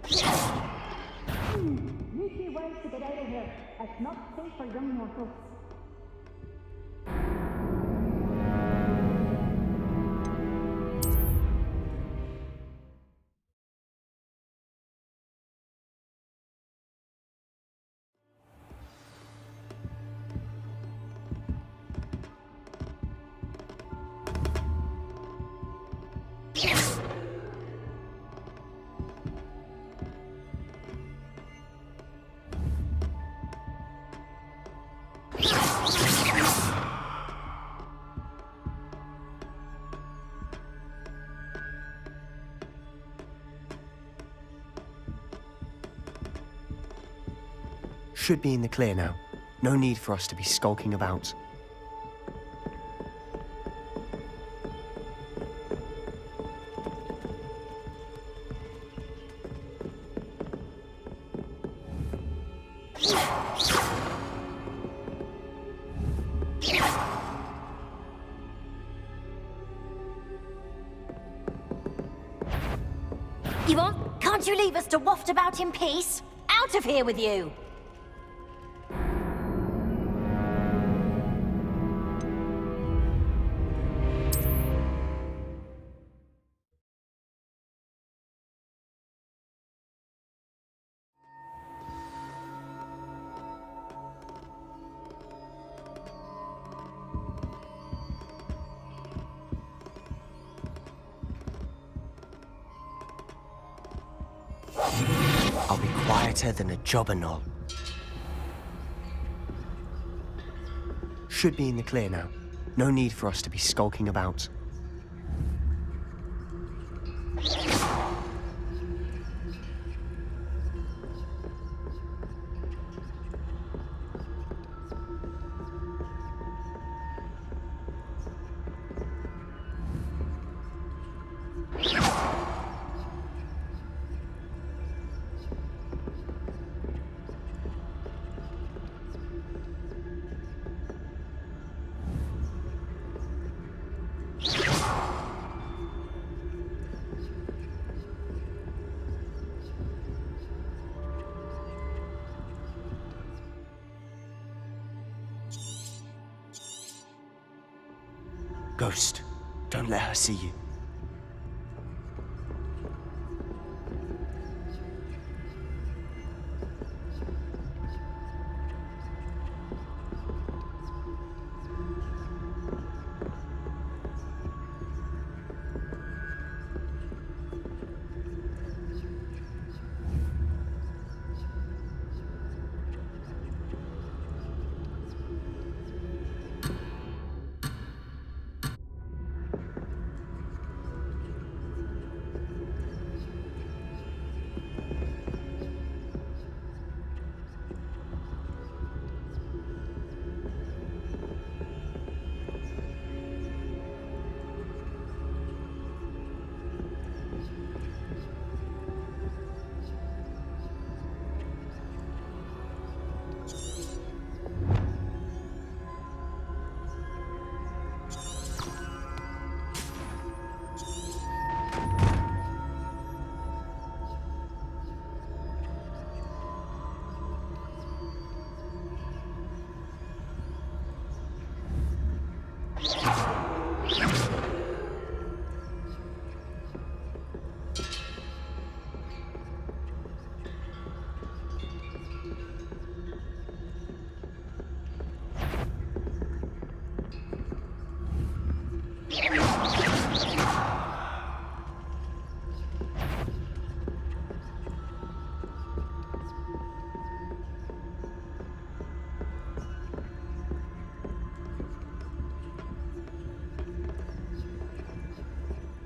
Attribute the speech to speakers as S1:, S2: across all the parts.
S1: Need few ways to get out of here. It's not safe for young mortals.
S2: Should be in the clear now. No need for us to be skulking about.
S3: Yvonne, can't you leave us to waft about in peace? Out of here with you!
S2: I'll be quieter than a jobberknoll. Should be in the clear now. No need for us to be skulking about. Ghost, don't let her see you.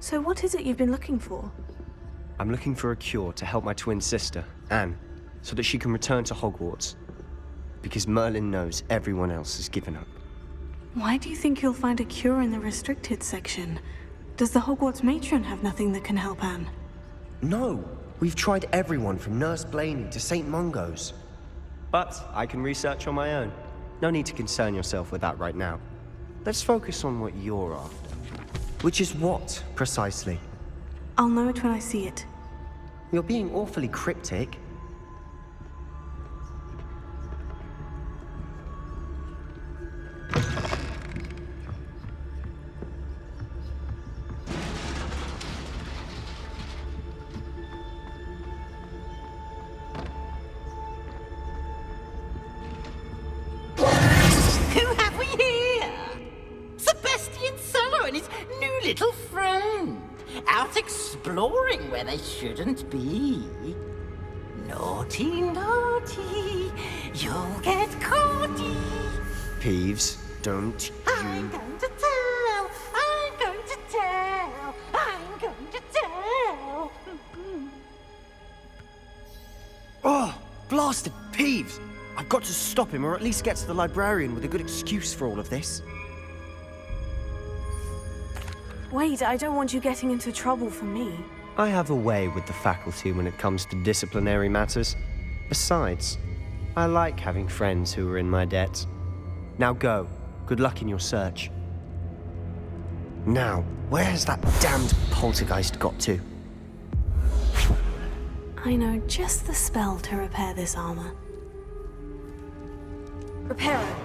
S4: So what is it you've been looking for?
S2: I'm looking for a cure to help my twin sister, Anne, so that she can return to Hogwarts. Because Merlin knows everyone else has given up.
S4: Why do you think you'll find a cure in the restricted section? Does the Hogwarts matron have nothing that can help Anne?
S2: No! We've tried everyone from Nurse Blaney to St. Mungo's. But I can research on my own. No need to concern yourself with that right now. Let's focus on what you're after. Which is what, precisely?
S4: I'll know it when I see it.
S2: You're being awfully cryptic.
S5: Who have we here? Sebastian Solo and his new little friend. Out exploring where they shouldn't be. Naughty, naughty. You'll get caughty.
S2: Peeves, don't
S5: I'm
S2: you...
S5: going to tell. I'm going to tell. I'm going to tell.
S2: Oh, blasted Peeves! I've got to stop him, or at least get to the librarian with a good excuse for all of this.
S4: Wait, I don't want you getting into trouble for me.
S2: I have a way with the faculty when it comes to disciplinary matters. Besides, I like having friends who are in my debt. Now go. Good luck in your search. Now, where has that damned poltergeist got to?
S4: I know just the spell to repair this armor. Repair it.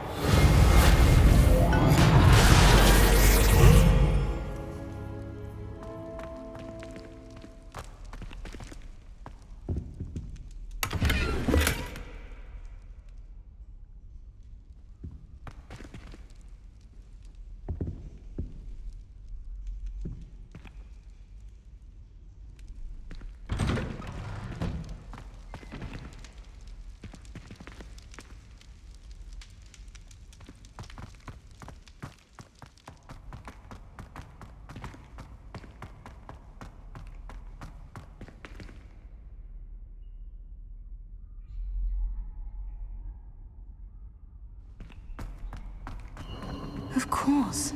S4: Of course.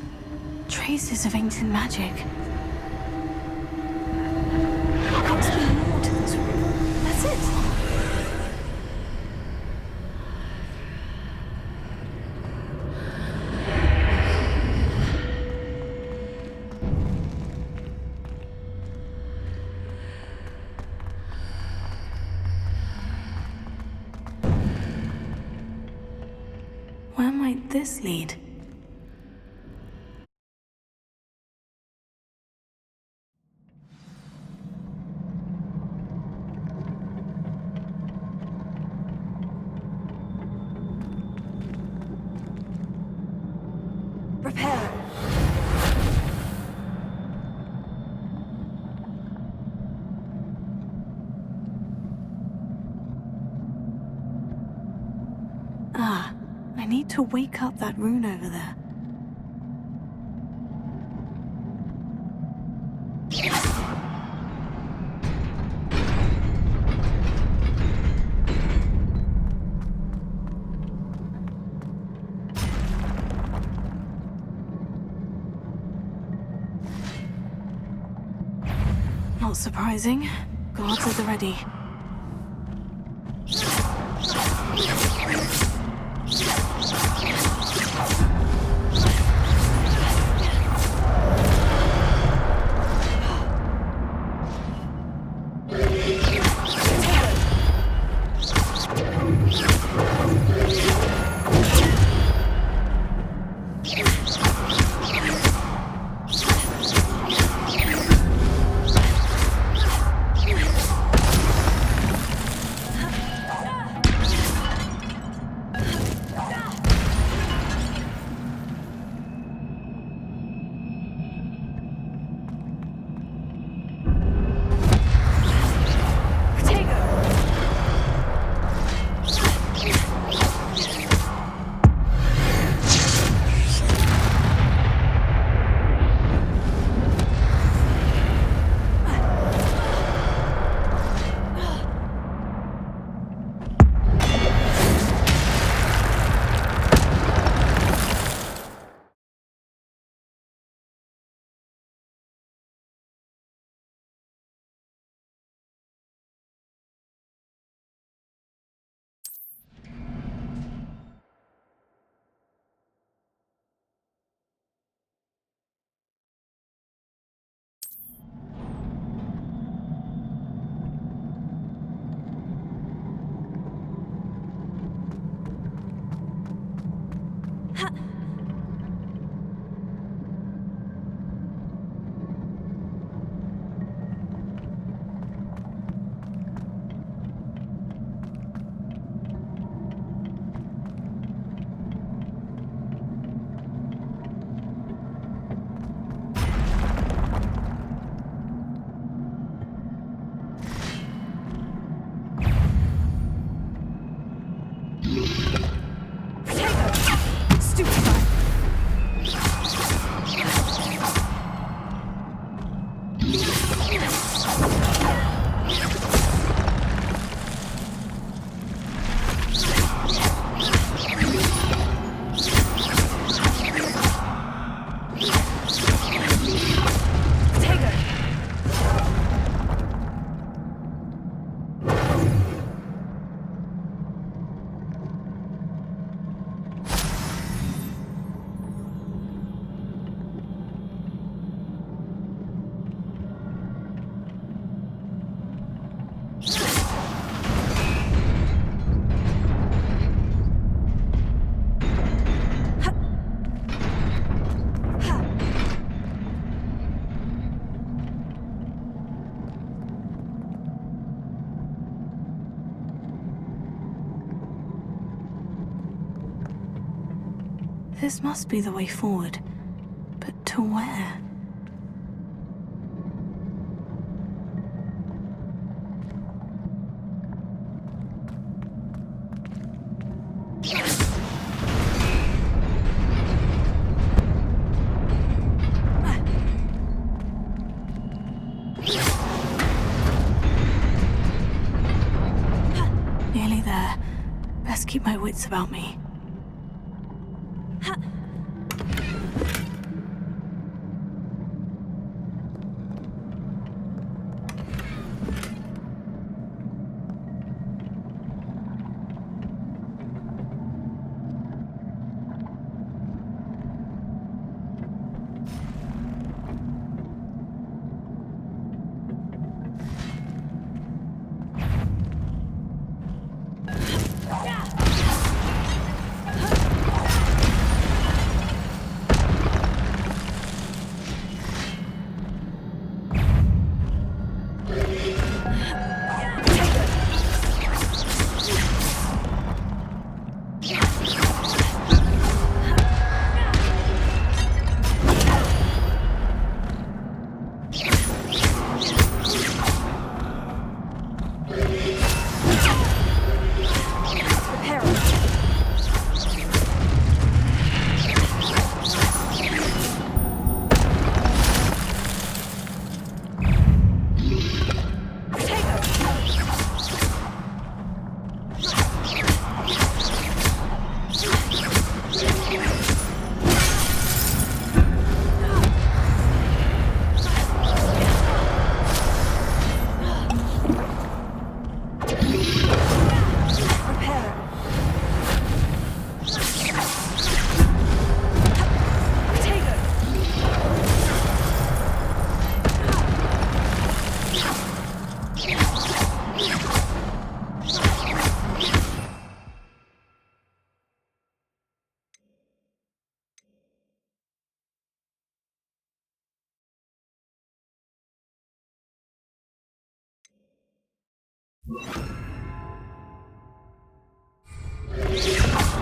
S4: Traces of ancient magic. There must be more to this room. That's it. Where might this lead? Repair. I need to wake up that rune over there. Not surprising. Guards at the ready. This must be the way forward. But to where? Nearly there. Best keep my wits about me.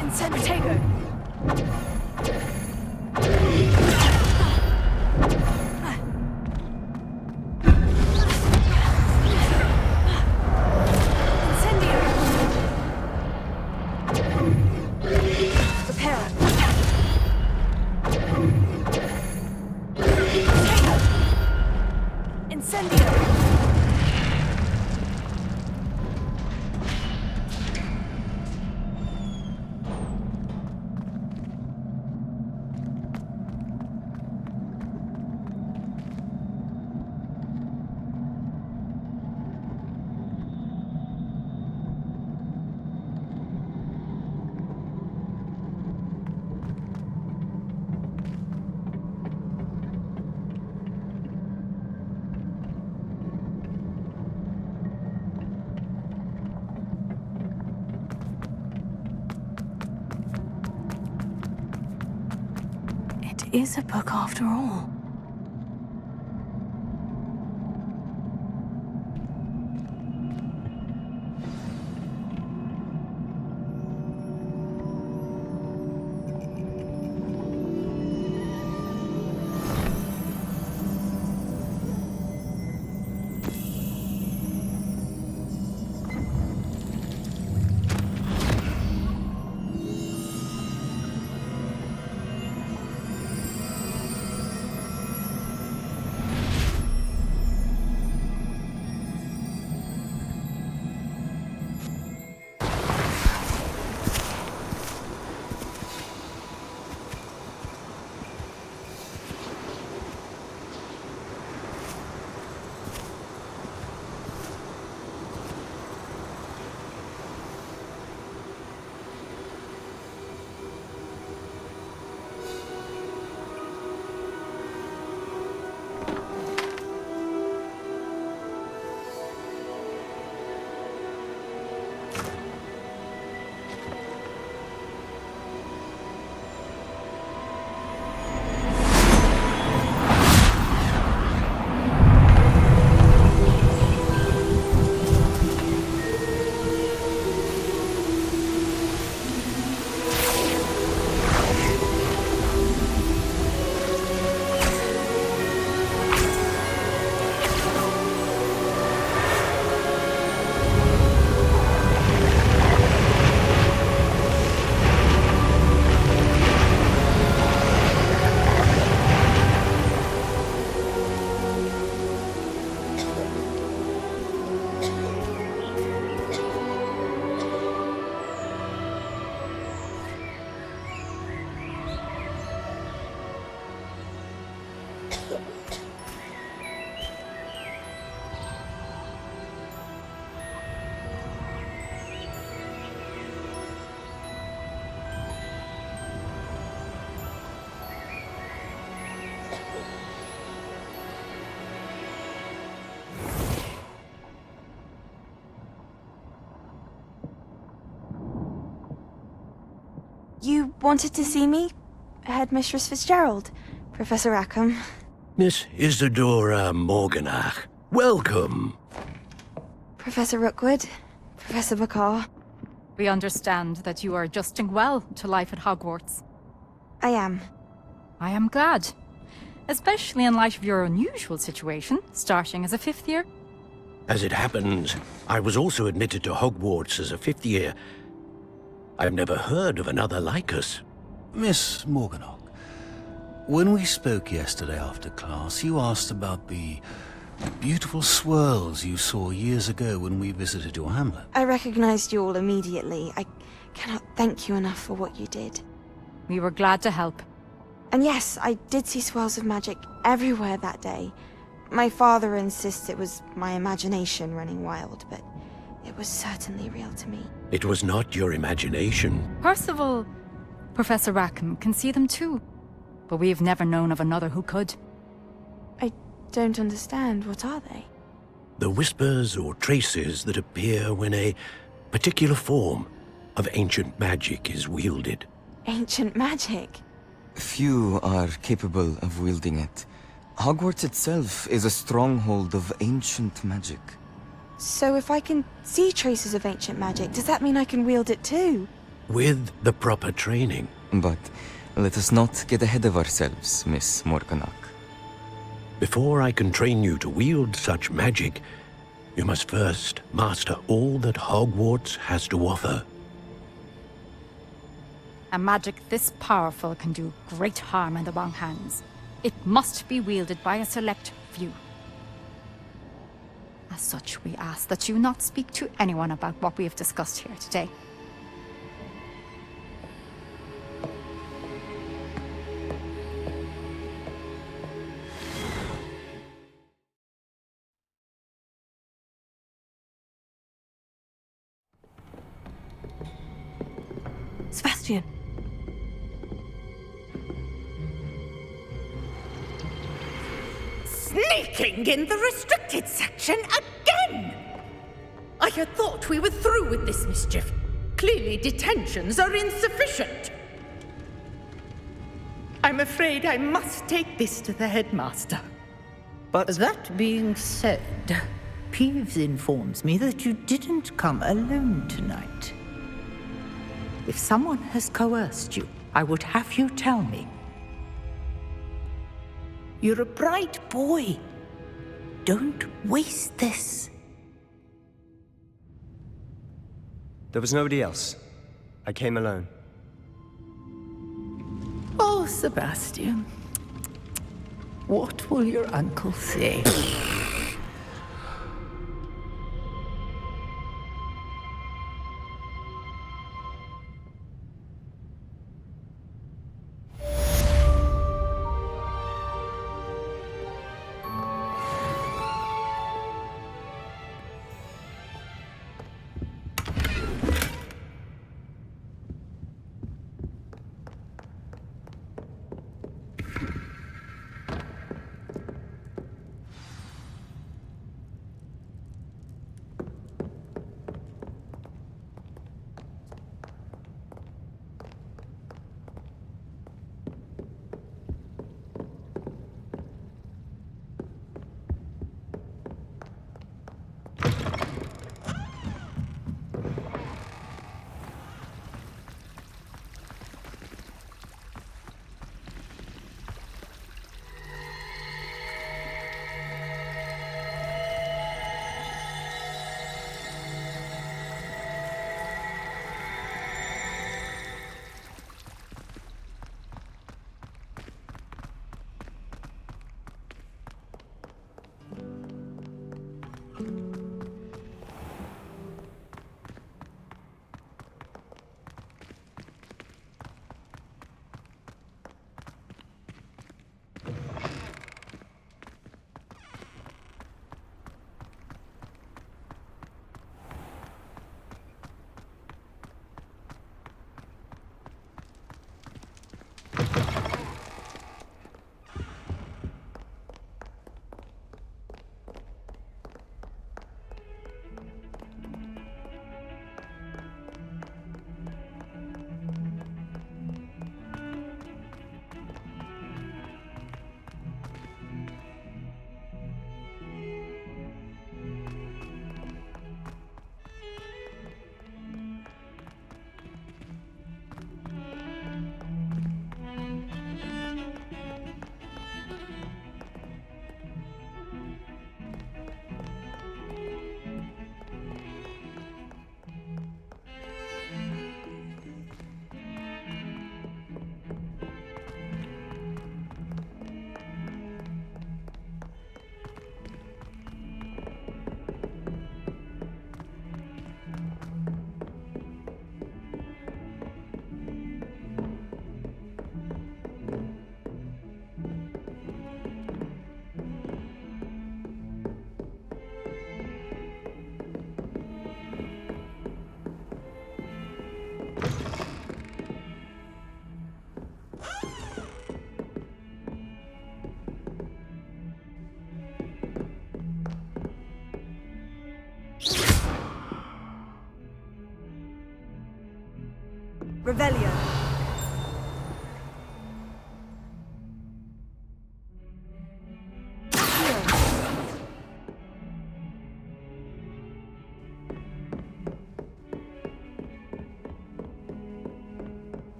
S6: Incendiator!
S4: It is a book after all. You wanted to see me? Headmistress Fitzgerald? Professor Rackham?
S6: Miss Isadora Morganach, welcome.
S4: Professor Rookwood? Professor Bakar?
S7: We understand that you are adjusting well to life at Hogwarts.
S4: I am.
S7: I am glad. Especially in light of your unusual situation, starting as a 5th year.
S6: As it happens, I was also admitted to Hogwarts as a 5th year. I've never heard of another like us.
S8: Miss Morganach, when we spoke yesterday after class, you asked about the beautiful swirls you saw years ago when we visited your hamlet.
S4: I recognized you all immediately. I cannot thank you enough for what you did.
S7: We were glad to help.
S4: And yes, I did see swirls of magic everywhere that day. My father insists it was my imagination running wild, but it was certainly real to me.
S6: It was not your imagination.
S7: Percival, Professor Rackham can see them too. But we've never known of another who could.
S4: I don't understand. What are they?
S6: The whispers or traces that appear when a particular form of ancient magic is wielded.
S4: Ancient magic?
S9: Few are capable of wielding it. Hogwarts itself is a stronghold of ancient magic.
S4: So if I can see traces of ancient magic, does that mean I can wield it too?
S6: With the proper training.
S9: But let us not get ahead of ourselves, Miss Morganach.
S6: Before I can train you to wield such magic, you must first master all that Hogwarts has to offer.
S7: A magic this powerful can do great harm in the wrong hands. It must be wielded by a select few. As such, we ask that you not speak to anyone about what we have discussed here today.
S4: Sebastian!
S10: Sneaking in the restricted section again! I had thought we were through with this mischief. Clearly detentions are insufficient. I'm afraid I must take this to the headmaster.
S2: But
S5: That being said, Peeves informs me that you didn't come alone tonight. If someone has coerced you, I would have you tell me. You're a bright boy. Don't waste this.
S2: there was nobody else. I came alone.
S10: Oh, Sebastian. What will your uncle say?
S11: Revelio.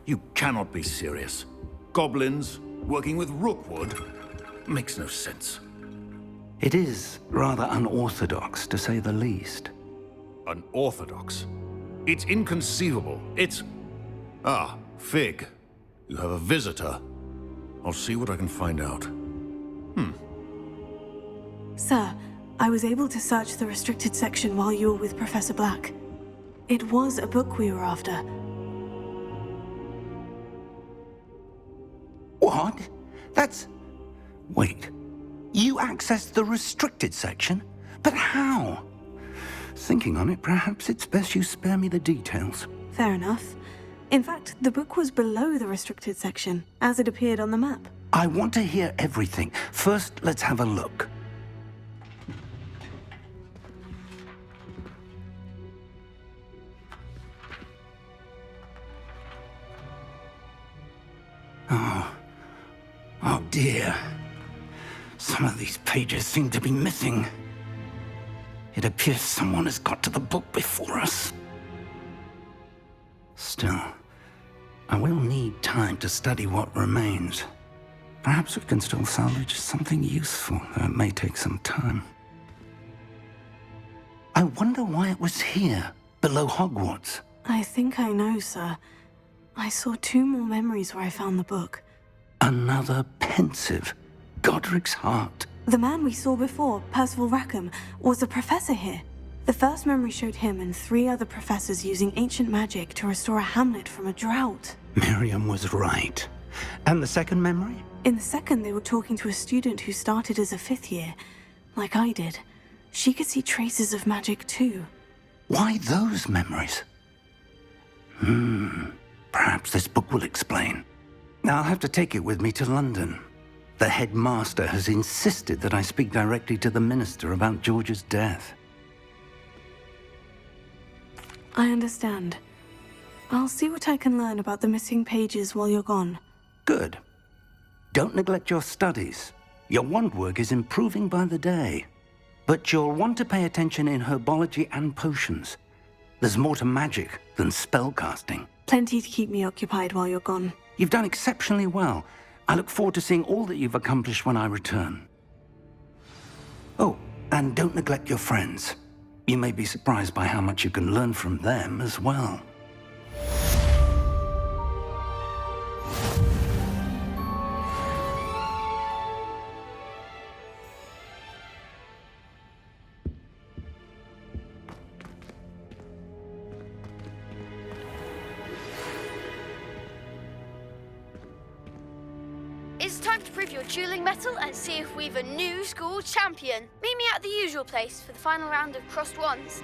S8: You cannot be serious. Goblins working with Rookwood makes no sense.
S12: It is rather unorthodox, to say the least.
S8: Unorthodox? It's inconceivable. It's... Ah, Fig. You have a visitor. I'll see what I can find out.
S11: Sir, I was able to search the restricted section while you were with Professor Black. It was a book we were after.
S12: What? That's... Wait. You accessed the restricted section? But how? Thinking on it, perhaps it's best you spare me the details.
S11: Fair enough. In fact, the book was below the restricted section, as it appeared on the map.
S12: I want to hear everything. First, let's have a look. Oh dear. Some of these pages seem to be missing. It appears someone has got to the book before us. Still, I will need time to study what remains. Perhaps we can still salvage something useful, though it may take some time. I wonder why it was here, below Hogwarts.
S11: I think I know, sir. I saw 2 more memories where I found the book.
S12: Another pensive. Godric's heart.
S11: The man we saw before, Percival Rackham, was a professor here. The first memory showed him and 3 other professors using ancient magic to restore a hamlet from a drought.
S12: Miriam was right. And the second memory?
S11: In the second, they were talking to a student who started as a 5th year, like I did. She could see traces of magic too.
S12: Why those memories? Perhaps this book will explain. Now I'll have to take it with me to London. The headmaster has insisted that I speak directly to the minister about George's death.
S11: I understand. I'll see what I can learn about the missing pages while you're gone.
S12: Good. Don't neglect your studies. Your wand work is improving by the day. But you'll want to pay attention in herbology and potions. There's more to magic than spellcasting.
S11: Plenty to keep me occupied while you're gone.
S12: You've done exceptionally well. I look forward to seeing all that you've accomplished when I return. Oh, and don't neglect your friends. You may be surprised by how much you can learn from them as well.
S13: It's time to prove your dueling mettle and see if we've a new school champion. Meet me at the usual place for the final round of crossed wands.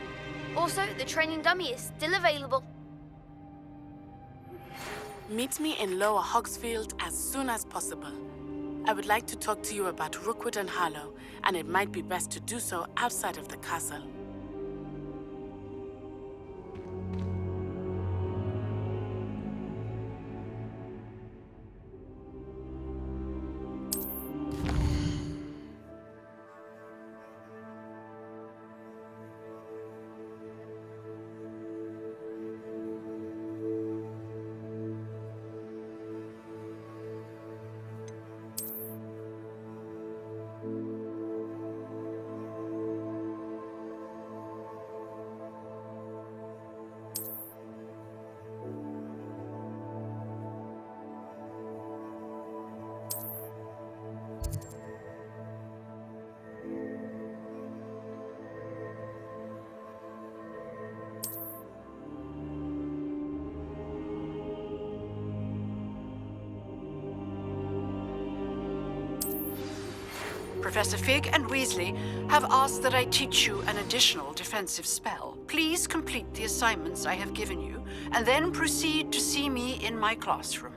S13: Also, the training dummy is still available.
S14: Meet me in Lower Hogsfield as soon as possible. I would like to talk to you about Rookwood and Harlow, and it might be best to do so outside of the castle.
S15: Professor Fig and Weasley have asked that I teach you an additional defensive spell. Please complete the assignments I have given you, and then proceed to see me in my classroom.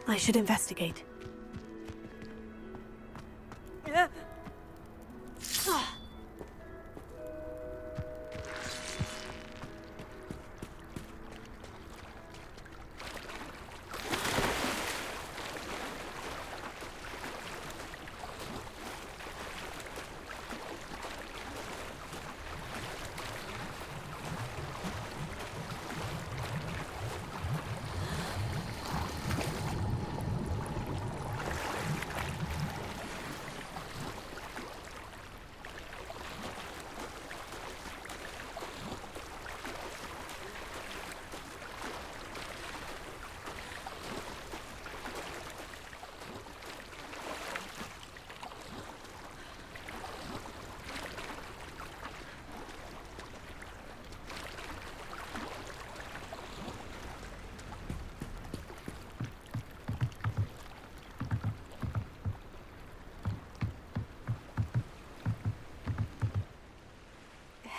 S11: I should investigate.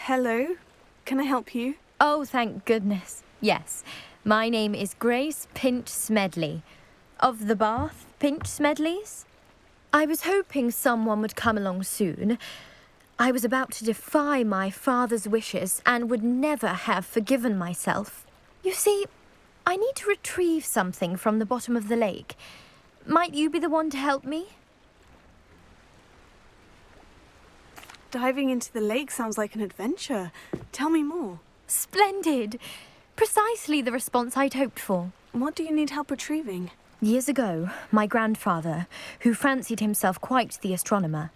S11: Hello, can I help you?
S16: Oh, thank goodness. Yes, my name is Grace Pinch Smedley, of the Bath Pinch Smedleys. I was hoping someone would come along soon. I was about to defy my father's wishes and would never have forgiven myself. You see, I need to retrieve something from the bottom of the lake. Might you be the one to help me?
S11: Diving into the lake sounds like an adventure. Tell me more.
S16: Splendid! Precisely the response I'd hoped for.
S11: What do you need help retrieving?
S16: Years ago, my grandfather, who fancied himself quite the astronomer,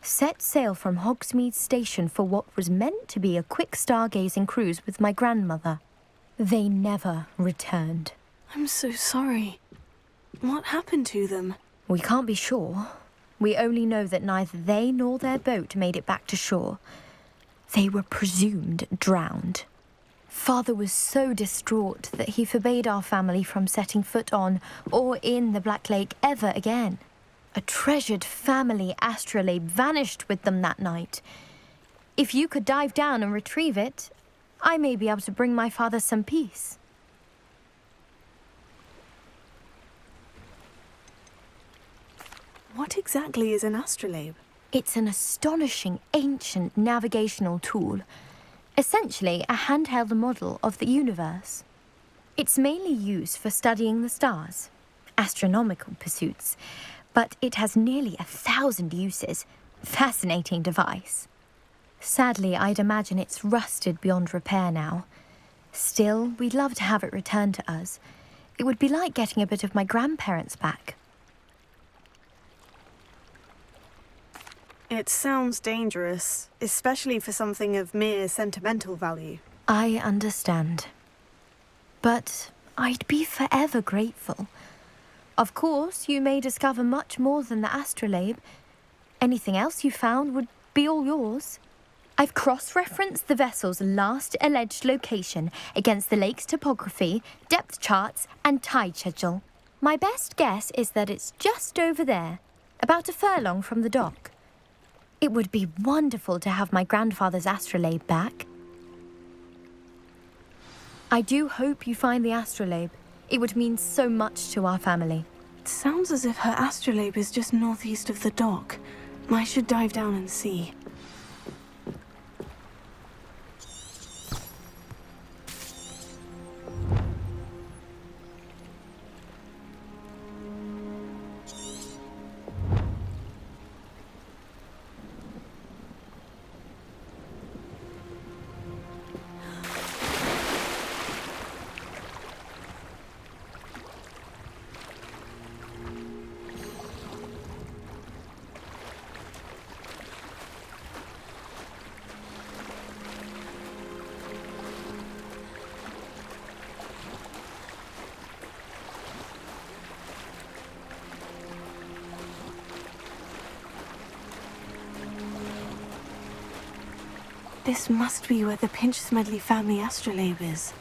S16: set sail from Hogsmeade Station for what was meant to be a quick stargazing cruise with my grandmother. They never returned.
S11: I'm so sorry. What happened to them?
S16: We can't be sure. We only know that neither they nor their boat made it back to shore. They were presumed drowned. Father was so distraught that he forbade our family from setting foot on or in the Black Lake ever again. A treasured family astrolabe vanished with them that night. If you could dive down and retrieve it, I may be able to bring my father some peace.
S11: What exactly is an astrolabe?
S16: It's an astonishing ancient navigational tool. Essentially a handheld model of the universe. It's mainly used for studying the stars, astronomical pursuits, but it has nearly 1,000 uses. Fascinating device. Sadly, I'd imagine it's rusted beyond repair now. Still, we'd love to have it returned to us. It would be like getting a bit of my grandparents back.
S11: It sounds dangerous, especially for something of mere sentimental value.
S16: I understand. But I'd be forever grateful. Of course, you may discover much more than the astrolabe. Anything else you found would be all yours. I've cross-referenced the vessel's last alleged location against the lake's topography, depth charts, and tide schedule. My best guess is that it's just over there, about a furlong from the dock. It would be wonderful to have my grandfather's astrolabe back. I do hope you find the astrolabe. It would mean so much to our family.
S11: It sounds as if her astrolabe is just northeast of the dock. I should dive down and see. This must be where the Pinch Smedley family astrolabe is.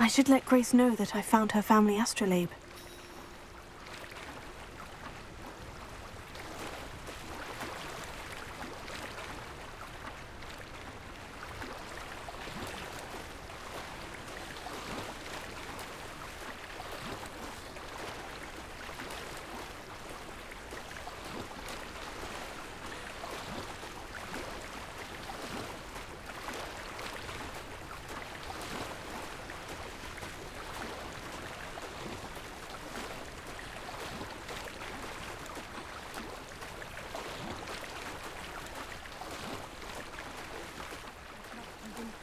S11: I should let Grace know that I found her family astrolabe.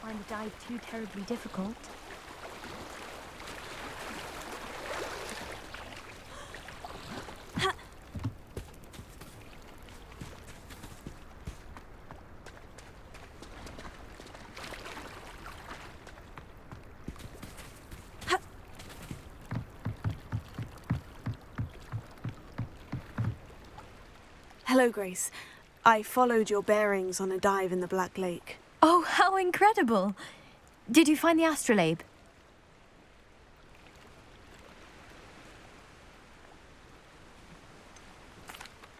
S16: Find the dive too terribly difficult.
S11: Hello, Grace. I followed your bearings on a dive in the Black Lake.
S16: Oh, how incredible! Did you find the astrolabe?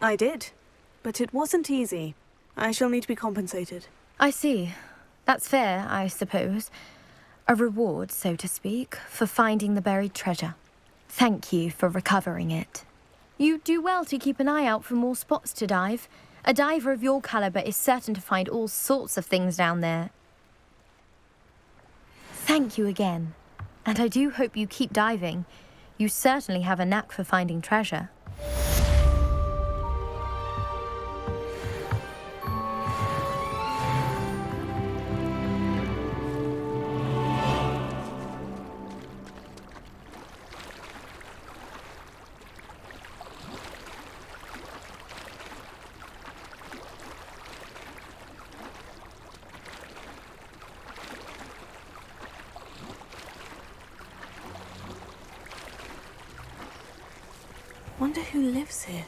S11: I did, but it wasn't easy. I shall need to be compensated.
S16: I see. That's fair, I suppose. A reward, so to speak, for finding the buried treasure. Thank you for recovering it. You do well to keep an eye out for more spots to dive. A diver of your caliber is certain to find all sorts of things down there. Thank you again. And I do hope you keep diving. You certainly have a knack for finding treasure.
S11: Wonder who lives here.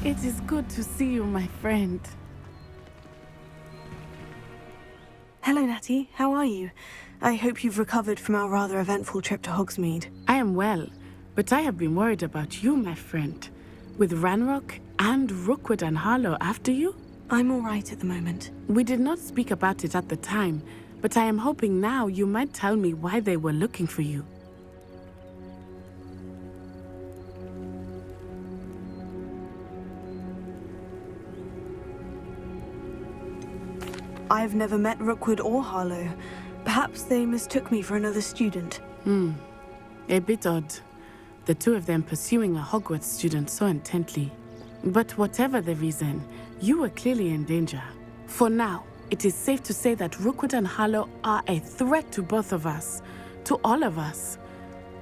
S14: It is good to see you, my friend.
S11: Hello, Natty. How are you? I hope you've recovered from our rather eventful trip to Hogsmeade.
S14: I am well, but I have been worried about you, my friend. With Ranrock and Rookwood and Harlow after you?
S11: I'm all right at the moment.
S14: We did not speak about it at the time, but I am hoping now you might tell me why they were looking for you.
S11: I've never met Rookwood or Harlow. Perhaps they mistook me for another student.
S14: A bit odd. The two of them pursuing a Hogwarts student so intently. But whatever the reason, you were clearly in danger. For now, it is safe to say that Rookwood and Harlow are a threat to both of us, to all of us.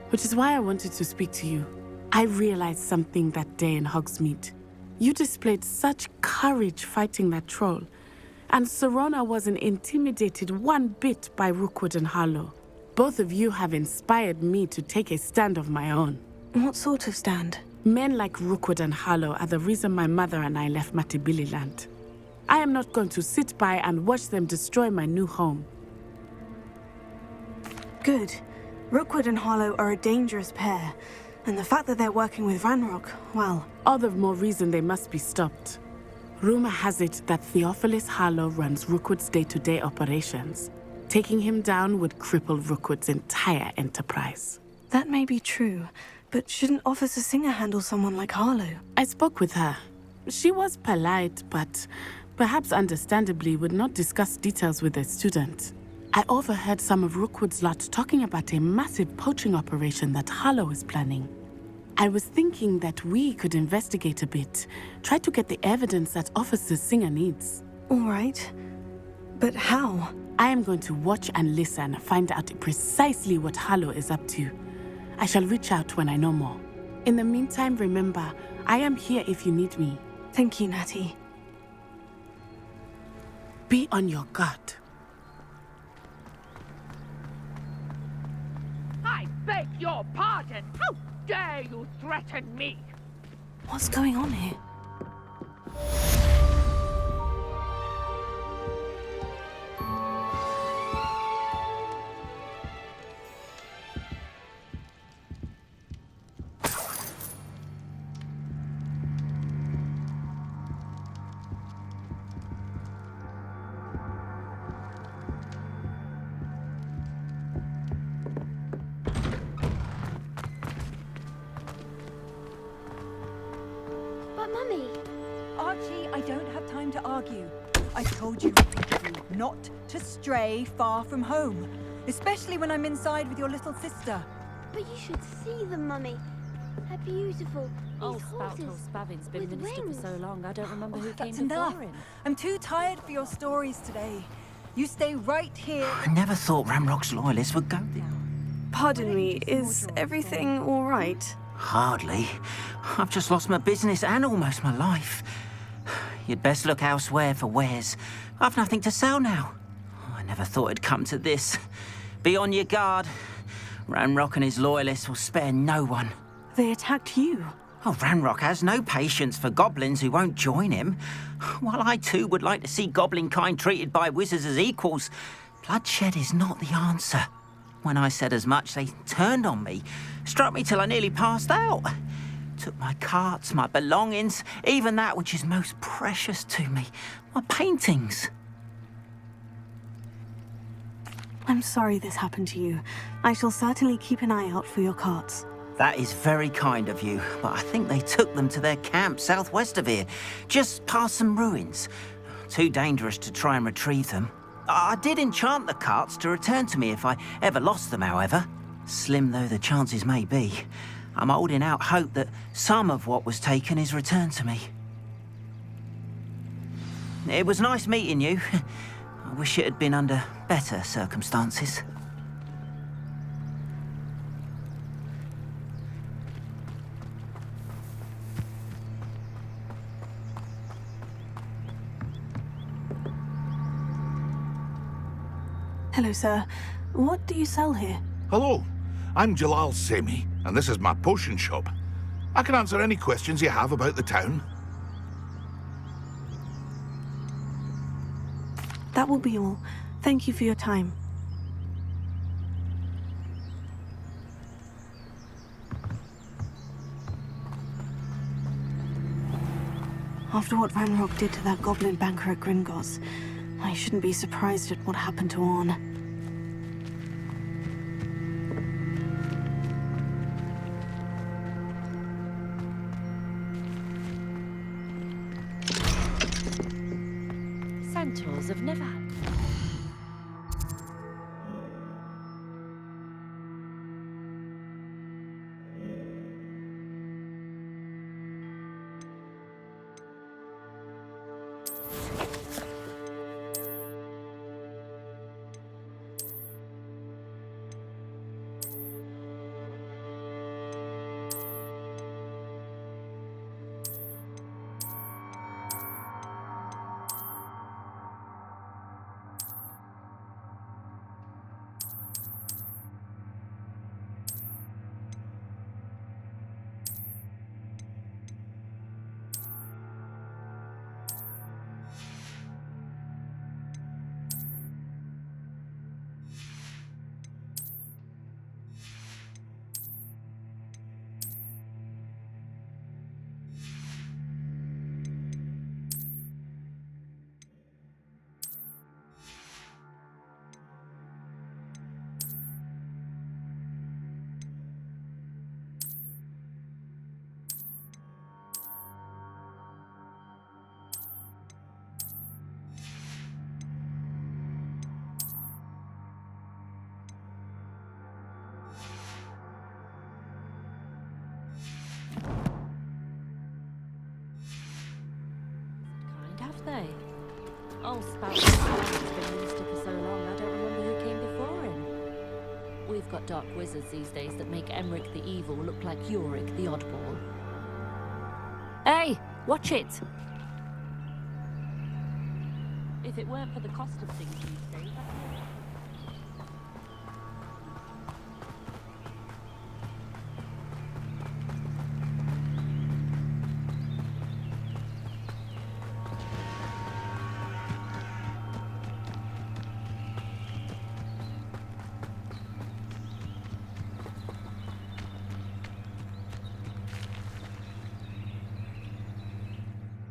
S14: Which is why I wanted to speak to you. I realized something that day in Hogsmeade. You displayed such courage fighting that troll, and Serona wasn't intimidated one bit by Rookwood and Harlow. Both of you have inspired me to take a stand of my own.
S11: What sort of stand?
S14: Men like Rookwood and Harlow are the reason my mother and I left Matibili land. I am not going to sit by and watch them destroy my new home.
S11: Good. Rookwood and Harlow are a dangerous pair, and the fact that they're working with Ranrock, well...
S14: All the more reason they must be stopped. Rumor has it that Theophilus Harlow runs Rookwood's day-to-day operations. Taking him down would cripple Rookwood's entire enterprise.
S11: That may be true, but shouldn't Officer Singer handle someone like Harlow?
S14: I spoke with her. She was polite, but perhaps understandably would not discuss details with a student. I overheard some of Rookwood's lot talking about a massive poaching operation that Harlow is planning. I was thinking that we could investigate a bit, try to get the evidence that Officer Singer needs.
S11: All right. But how?
S14: I am going to watch and listen, find out precisely what Harlow is up to. I shall reach out when I know more. In the meantime, remember, I am here if you need me.
S11: Thank you, Natty.
S14: Be on your guard.
S10: Hi, babe! beg your pardon! How dare you threaten me?
S11: What's going on here?
S13: But Mummy...
S17: Archie, I don't have time to argue. I told you repeatedly not to stray far from home, especially when I'm inside with your little sister.
S13: But you should see them, Mummy. They're beautiful.
S18: Old Spout told Spavin's been
S13: with
S18: minister
S13: wings.
S18: for so long, I don't remember who came
S17: That's
S18: before
S17: enough.
S18: him.
S17: I'm too tired for your stories today. You stay right here.
S5: I never thought Ramrock's loyalists would go there.
S11: Pardon me, is everything all right?
S5: Hardly. I've just lost my business and almost my life. You'd best look elsewhere for wares. I've nothing to sell now. I never thought it'd come to this. Be on your guard. Ranrock and his loyalists will spare no one.
S11: They attacked you.
S5: Oh, Ranrock has no patience for goblins who won't join him. While I too would like to see goblin kind treated by wizards as equals, bloodshed is not the answer. When I said as much, they turned on me, struck me till I nearly passed out. Took my carts, my belongings, even that which is most precious to me, my paintings.
S11: I'm sorry this happened to you. I shall certainly keep an eye out for your carts.
S5: That is very kind of you, but I think they took them to their camp southwest of here, just past some ruins. Too dangerous to try and retrieve them. I did enchant the carts to return to me if I ever lost them, however. Slim though the chances may be, I'm holding out hope that some of what was taken is returned to me. It was nice meeting you. I wish it had been under better circumstances.
S11: Hello, sir. What do you sell here?
S19: Hello, I'm Jalal Semi, and this is my potion shop. I can answer any questions you have about the town.
S11: That will be all. Thank you for your time. After what Ranrock did to that goblin banker at Gringotts, I shouldn't be surprised at what happened to Orn.
S18: Centaurs have never had... Have they? Old Spout has been minister for so long, I don't remember who came before him. We've got dark wizards these days that make Emmerich the Evil look like Yorick the Oddball. Hey, watch it! If it weren't for the cost of things...